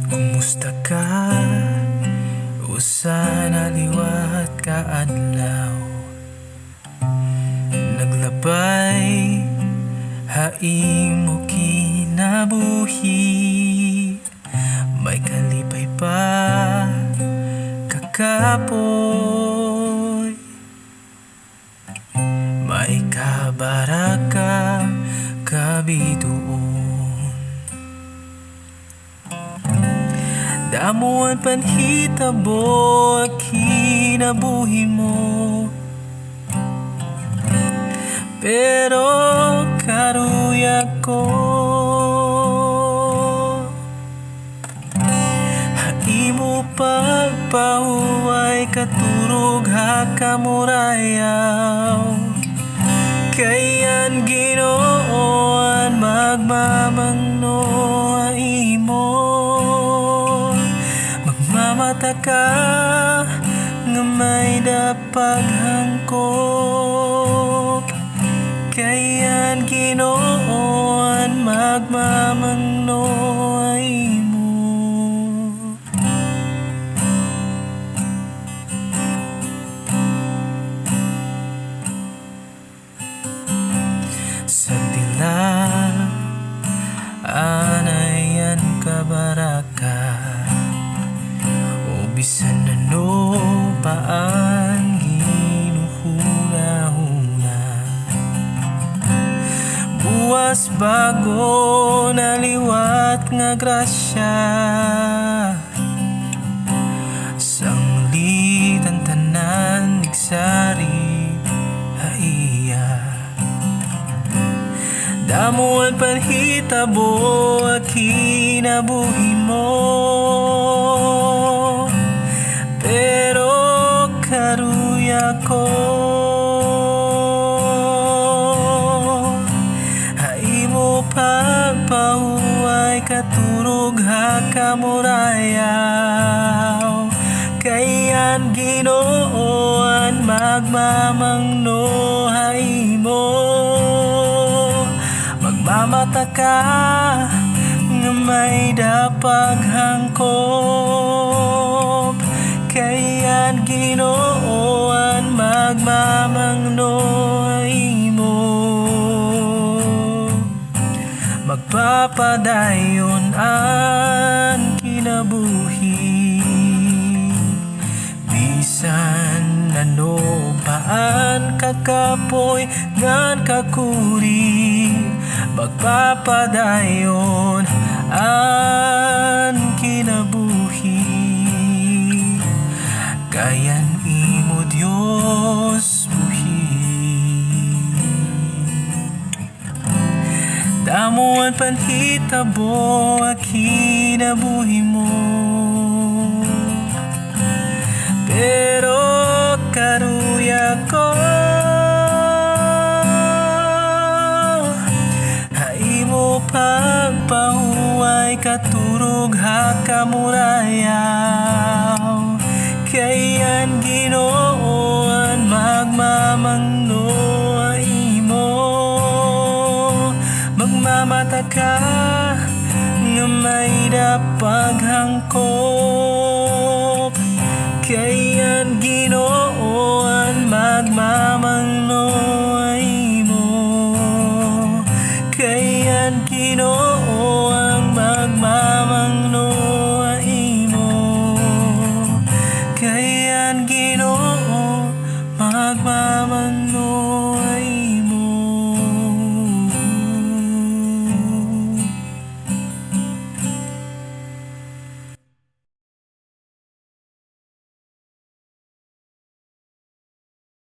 Kumusta ka? Usa liwat ka adlaw, naglabay haimo kinabuhi. May kalipay pa kakapoy, may kabaraka kabituon. Damuan panhitabo kinabuhi mo, pero karuya ko haimo pagpahuway katurog hakamurayaw. Kayan Ginooan magmamangno imo, magmamata ka nga may dapaghangkop. Kayan Ginooan magmamangno imo. Sa dilag anayan kabaraka, o bisan ano paan ginuhuna-huna. Buwas bago naliwat nga grasya, sanglit ang tanan nigsari haiya. Damuan panhitabo kinabuhi mo, pero karuya ko haimo pagpahuway katurog hakamurayaw. Kayan Ginooan magmamangno haimo, magmamata ka nga may dapaghangkop. Kayan Ginooan magmamangno imo, magpapadayon ang kinabuhi. Bisan ano paan kakapoy ngan kakuri, magpapadayon ang kinabuhi. Kayan imo Dios buhi, damuan panhitabo kinabuhi mo, pero karuya ko haimo pagpahuway katurog hakamurayaw. Kayan Ginooan magmamangno imo, magmamata ka nga may dapaghangkop. Kayan Ginooan magmamangno